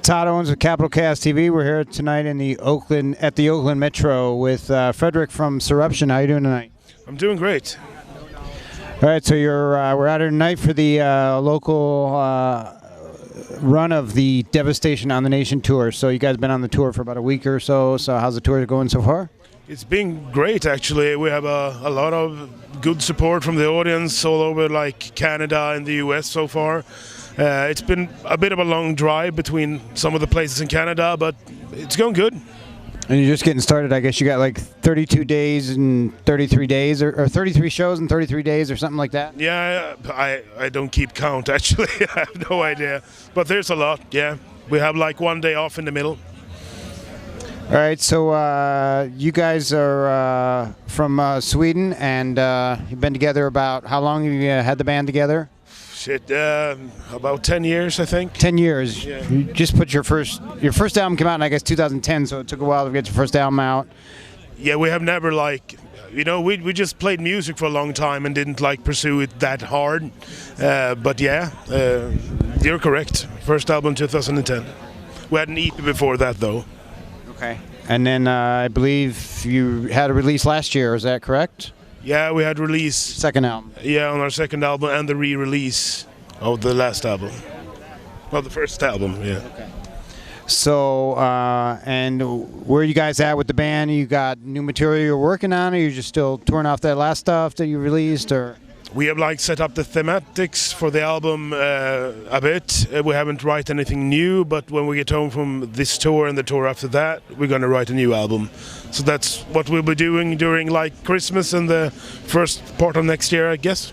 Todd Owens with Capital Cast TV. We're here tonight in the Oakland Metro with Frederick from Soreption. How are you doing tonight? I'm doing great. All right, so we're out here tonight for the local run of the Devastation on the Nation tour. So you guys have been on the tour for about a week or so. So how's the tour going so far? It's been great, actually. We have a lot of good support from the audience all over, like Canada and the US so far. It's been a bit of a long drive between some of the places in Canada, but it's going good. And you're just getting started. I guess you got like 32 days and 33 days, or 33 shows in 33 days or something like that? Yeah, I don't keep count, actually. I have no idea. But there's a lot, yeah. We have like one day off in the middle. All right, so you guys are from Sweden, and you've been together about, how long have you had the band together? About 10 years, I think. 10 years. Yeah. You just put your first album came out in, I guess, 2010, so it took a while to get your first album out. Yeah, we have never, like, you know, we just played music for a long time and didn't, like, pursue it that hard. But yeah, you're correct. First album 2010. We had an EP before that, though. Okay. And then I believe you had a release last year, is that correct? Yeah, we had release. Second album. Yeah, on our second album and the re-release of the last album. Well, the first album, yeah. Okay. So, and where are you guys at with the band? You got new material you're working on, or you're just still touring off that last stuff that you released, or? We have like set up the thematics for the album a bit. We haven't write anything new, but when we get home from this tour and the tour after that, we're going to write a new album. So that's what we'll be doing during like Christmas and the first part of next year, I guess.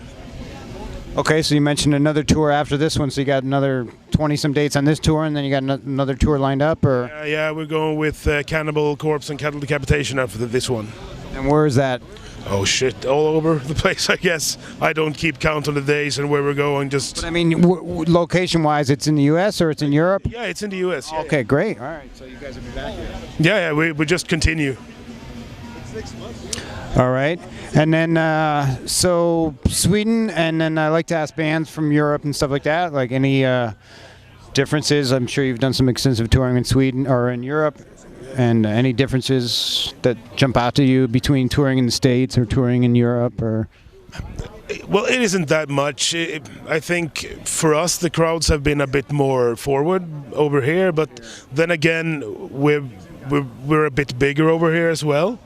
Okay, so you mentioned another tour after this one, so you got another 20-some dates on this tour, and then you got another tour lined up, or? Yeah, we're going with Cannibal Corpse and Cattle Decapitation after this one. And where is that? Oh shit, all over the place, I guess. I don't keep count on the days and where we're going, just... But I mean, location-wise, it's in the U.S. or it's in Europe? Yeah, it's in the U.S. Yeah, okay, great. All right, so you guys will be back here. Yeah, we just continue. All right, and then, so Sweden, and then I like to ask bands from Europe and stuff like that, like any differences? I'm sure you've done some extensive touring in Sweden or in Europe. And any differences that jump out to you between touring in the States or touring in Europe, or? Well, it isn't that much. I think for us the crowds have been a bit more forward over here, but then again we're a bit bigger over here as well.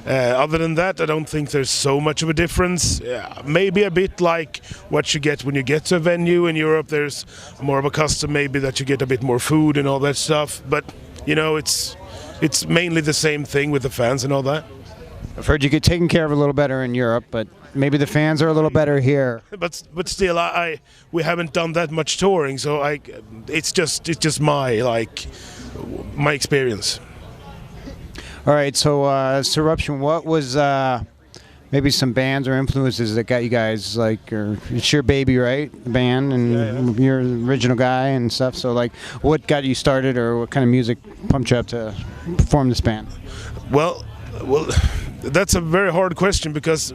Other than that, I don't think there's so much of a difference. Maybe a bit like what you get when you get to a venue in Europe. There's more of a custom, maybe that you get a bit more food and all that stuff. But you know, it's mainly the same thing with the fans and all that. I've heard you get taken care of a little better in Europe, but maybe the fans are a little better here. But still, we haven't done that much touring, so it's just my experience. All right, so Soreption, what was maybe some bands or influences that got you guys, like, or it's your baby, right? The band, and yeah. You're the original guy and stuff. So, like, what got you started, or what kind of music pumped you up to form this band? Well, that's a very hard question, because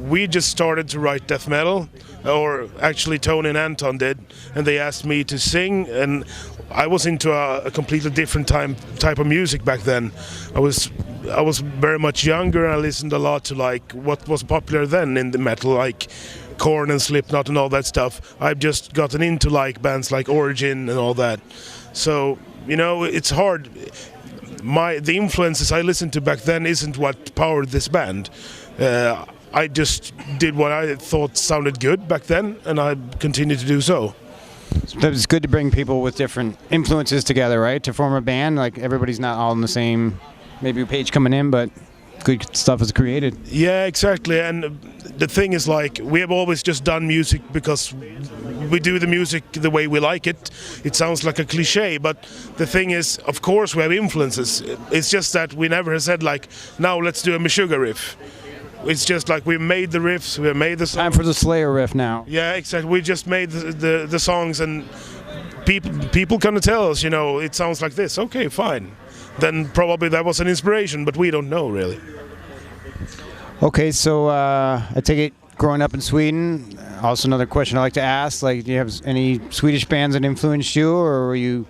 we just started to write death metal, or actually Tony and Anton did, and they asked me to sing, and I was into a completely different type of music back then. I was very much younger, and I listened a lot to like what was popular then in the metal, like Korn and Slipknot and all that stuff. I've just gotten into like bands like Origin and all that. So, you know, it's hard. The influences I listened to back then isn't what powered this band. I just did what I thought sounded good back then, and I continue to do so. It's good to bring people with different influences together, right? To form a band, like everybody's not all in the same, maybe page coming in, but good stuff is created. Yeah, exactly. And the thing is, like, we have always just done music because we do the music the way we like it. It sounds like a cliche, but the thing is, of course, we have influences. It's just that we never have said, like, now let's do a Meshuggah riff. It's just like we made the riffs, we made the songs. Time for the Slayer riff now. Yeah, exactly. We just made the songs, and people kind of tell us, you know, it sounds like this. Okay, fine. Then probably that was an inspiration, but we don't know really. Okay, so I take it growing up in Sweden, also another question I like to ask, like, do you have any Swedish bands that influenced you, or were you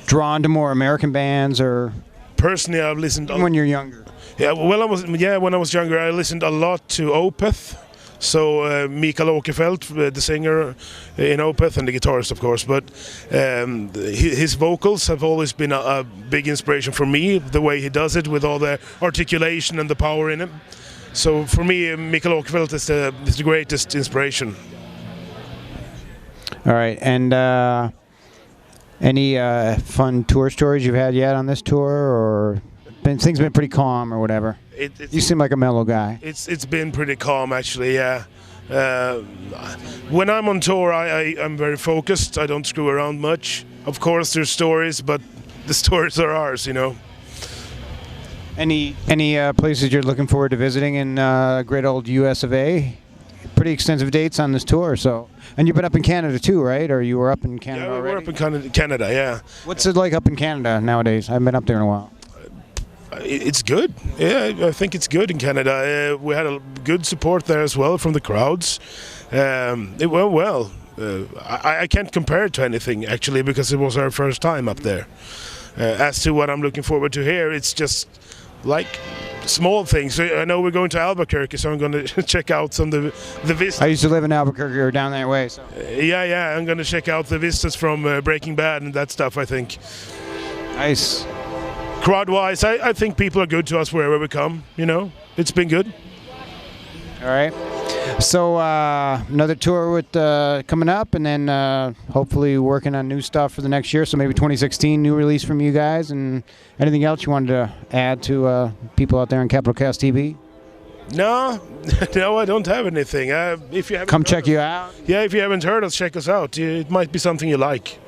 drawn to more American bands, or Personally, I've listened. when you're younger? Yeah, well, when I was younger, I listened a lot to Opeth. So Mikael Åkerfeldt, the singer in Opeth, and the guitarist, of course. But his vocals have always been a big inspiration for me. The way he does it, with all the articulation and the power in it. So for me, Mikael Åkerfeldt is the greatest inspiration. All right, and any fun tour stories you've had yet on this tour, or things been pretty calm or whatever? You seem like a mellow guy. It's been pretty calm, actually. Yeah. When I'm on tour, I'm very focused. I don't screw around much. Of course, there's stories, but the stories are ours, you know. Any places you're looking forward to visiting in great old US of A? Pretty extensive dates on this tour, so. And you've been up in Canada too, right? Or you were up in Canada already? Yeah, we're up in Canada, yeah. What's it like up in Canada nowadays? I haven't been up there in a while. It's good. Yeah, I think it's good in Canada. We had a good support there as well from the crowds. It went well. I can't compare it to anything, actually, because it was our first time up there. As to what I'm looking forward to here, it's just like small things. I know we're going to Albuquerque, so I'm going to check out some of the vistas. I used to live in Albuquerque or down that way. So. Yeah, I'm going to check out the vistas from Breaking Bad and that stuff, I think. Nice. Crowd-wise, I think people are good to us wherever we come, you know. It's been good. All right. So another tour with coming up, and then hopefully working on new stuff for the next year. So maybe 2016, new release from you guys, and anything else you wanted to add to people out there on Capital Cast TV? No, I don't have anything. If you haven't come check you out. Yeah, if you haven't heard us, check us out. It might be something you like,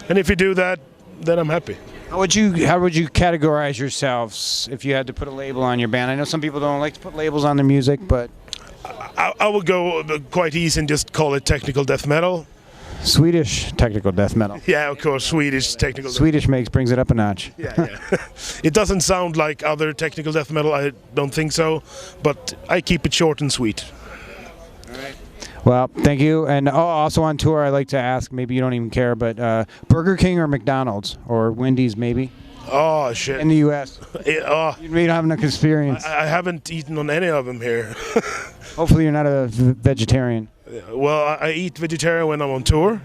and if you do that, then I'm happy. How would you categorize yourselves if you had to put a label on your band? I know some people don't like to put labels on their music, but I would go quite easy and just call it technical death metal. Swedish technical death metal. Yeah, of course, Swedish technical. Swedish brings it up a notch. Yeah. It doesn't sound like other technical death metal. I don't think so, but I keep it short and sweet. All right. Well, thank you. And also on tour, I like to ask, maybe you don't even care, but Burger King or McDonald's or Wendy's maybe? Oh, shit. In the U.S. You don't have enough experience. I haven't eaten on any of them here. Hopefully you're not a vegetarian. Well, I eat vegetarian when I'm on tour,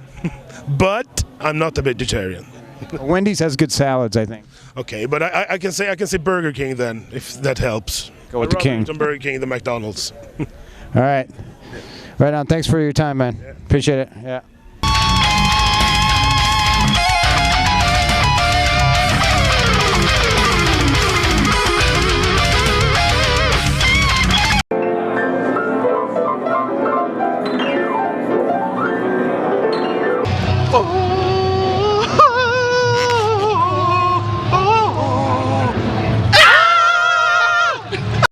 but I'm not a vegetarian. Wendy's has good salads, I think. Okay, but I can say Burger King then, if that helps. Go with the King. Burger King than McDonald's. All right. Right on. Thanks for your time, man. Yeah. Appreciate it. Yeah. Oh.